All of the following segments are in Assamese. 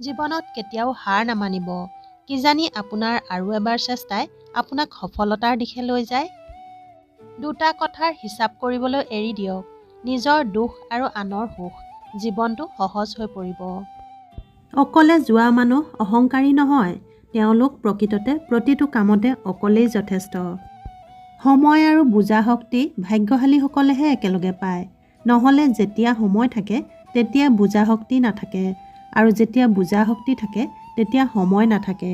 জীৱনত কেতিয়াও হাৰ নামানিব। কিজানি আপোনাৰ আৰু এবাৰ চেষ্টাই আপোনাক সফলতাৰ দিশে লৈ যায়। দুটা কথাৰ হিচাপ কৰিবলৈ এৰি দিয়ক। নিজৰ দুখ আৰু আনৰ সুখ। জীৱনটো সহজ হৈ পৰিব। অকলে যোৱা মানুহ অহংকাৰী নহয়। তেওঁলোক প্ৰকৃততে প্ৰতিটো কামতে অকলেই যথেষ্ট। সময় আৰু বুজা শক্তি ভাগ্যশালীসকলেহে একেলগে পায়। নহ'লে যেতিয়া সময় থাকে তেতিয়া বুজা শক্তি নাথাকে, আৰু যেতিয়া বুজা শক্তি থাকে তেতিয়া সময় নাথাকে।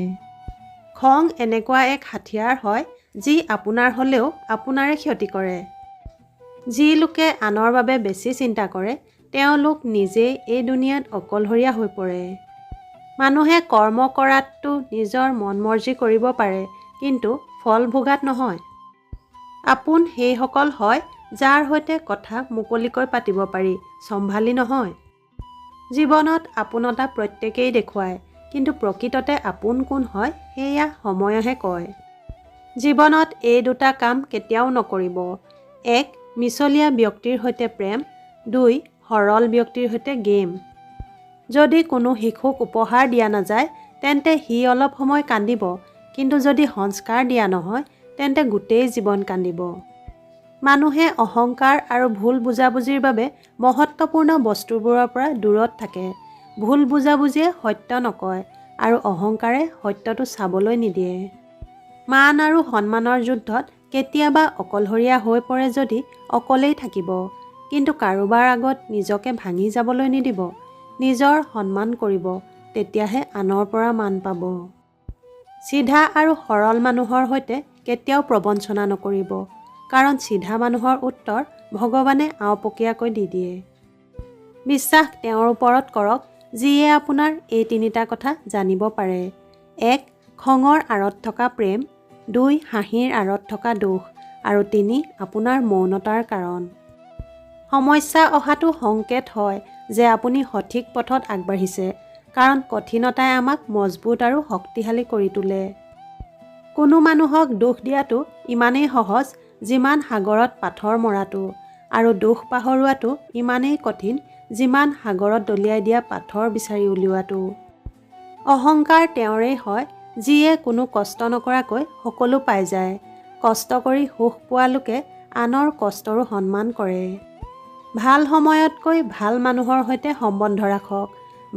খং এনেকুৱা এক হাথিয়াৰ হয় যি আপোনাৰ হ'লেও আপোনাৰে ক্ষতি কৰে। যি লোকে আনৰ বাবে বেছি চিন্তা কৰে তেওঁলোক নিজেই এই দুনিয়াত অকলশৰীয়া হৈ পৰে। মানুহে কৰ্ম কৰাতটো নিজৰ মন মৰ্জি কৰিব পাৰে, কিন্তু ফল ভোগাত নহয়। আপোন সেইসকল হয় যাৰ সৈতে কথা মুকলিকৈ পাতিব পাৰি, চম্ভালি নহয়। জীৱনত আপোনতা প্ৰত্যেকেই দেখুৱায়, কিন্তু প্ৰকৃততে আপোন কোন হয় সেয়া সময়েহে কয়। জীৱনত এই দুটা কাম কেতিয়াও নকৰিব। 1. মিছলীয়া ব্যক্তিৰ সৈতে প্ৰেম। 2. সৰল ব্যক্তিৰ সৈতে গেম। যদি কোনো শিশুক উপহাৰ দিয়া নাযায় তেন্তে সি অলপ সময় কান্দিব, কিন্তু যদি সংস্কাৰ দিয়া নহয় তেন্তে গোটেই জীৱন কান্দিব। মানুহে অহংকাৰ আৰু ভুল বুজাবুজিৰ বাবে মহত্বপূৰ্ণ বস্তুবোৰৰ পৰা দূৰত থাকে। ভুল বুজাবুজিয়ে সত্য নকয়, আৰু অহংকাৰে সত্যটো চাবলৈ নিদিয়ে। মান আৰু সন্মানৰ যুদ্ধত কেতিয়াবা অকলশৰীয়া হৈ পৰে যদি অকলেই থাকিব, কিন্তু কাৰোবাৰ আগত নিজকে ভাঙি যাবলৈ নিদিব। নিজৰ সন্মান কৰিব, তেতিয়াহে আনৰ পৰা মান পাব। চিধা আৰু সৰল মানুহৰ সৈতে কেতিয়াও প্ৰবঞ্চনা নকৰিব, কাৰণ চিধা মানুহৰ উত্তৰ ভগৱানে আওপকীয়াকৈ দি দিয়ে। বিশ্বাস তেওঁৰ ওপৰত কৰক যিয়ে আপোনাৰ এই তিনিটা কথা জানিব পাৰে। 1. খঙৰ আঁৰত থকা প্ৰেম। 2. হাঁহিৰ আঁৰত থকা দুখ। আৰু 3. আপোনাৰ মৌনতাৰ কাৰণ। সমস্যা অহাটো সংকেত হয় যে আপুনি সঠিক পথত আগবাঢ়িছে, কাৰণ কঠিনতাই আমাক মজবুত আৰু শক্তিশালী কৰি তোলে। কোনো মানুহক দোষ দিয়াটো ইমানেই সহজ যিমান সাগৰত পাথৰ মৰাটো, আৰু দোষ পাহৰোৱাটো ইমানেই কঠিন যিমান সাগৰত দলিয়াই দিয়া পাথৰ বিচাৰি উলিওৱাটো। অহংকাৰ তেওঁৰেই হয় যিয়ে কোনো কষ্ট নকৰাকৈ সকলো পাই যায়। কষ্ট কৰি সুখ পোৱা লোকে আনৰ কষ্টৰো সন্মান কৰে। ভাল সময়তকৈ ভাল মানুহৰ সৈতে সম্বন্ধ ৰাখক।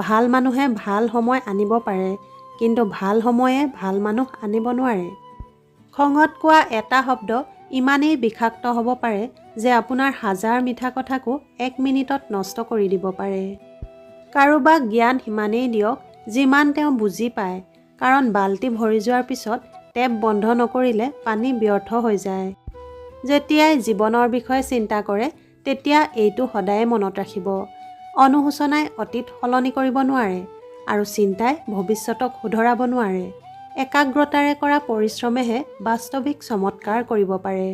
ভাল মানুহে ভাল সময় আনিব পাৰে, কিন্তু ভাল সময়ে ভাল মানুহ আনিব নোৱাৰে। খঙত কোৱা এটা শব্দ ইমানেই বিষাক্ত হ'ব পাৰে যে আপোনাৰ হাজাৰ মিঠা কথাকো 1 মিনিটত নষ্ট কৰি দিব পাৰে। কাৰোবাক জ্ঞান সিমানেই দিয়ক যিমান তেওঁ বুজি পায়, কাৰণ বাল্টি ভৰি যোৱাৰ পিছত টেপ বন্ধ নকৰিলে পানী ব্যৰ্থ হৈ যায়। যেতিয়াই জীৱনৰ বিষয়ে চিন্তা কৰে তেতিয়া এইটো সদায় মনত ৰাখিব। অনুশোচনাই অতীত সলনি কৰিব নোৱাৰে, আৰু চিন্তাই ভৱিষ্যতক শুধৰাব নোৱাৰে। একাগ্ৰতাৰে কৰা পৰিশ্ৰমেহে বাস্তৱিক চমৎকাৰ কৰিব পাৰে।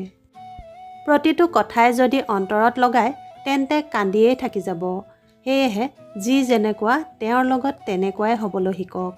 প্ৰতিটো কথাই যদি অন্তৰত লগায় তেন্তে কান্দিয়েই থাকি যাব। সেয়েহে যি যেনেকুৱা তেওঁৰ লগত তেনেকুৱাই হ'বলৈ শিকক।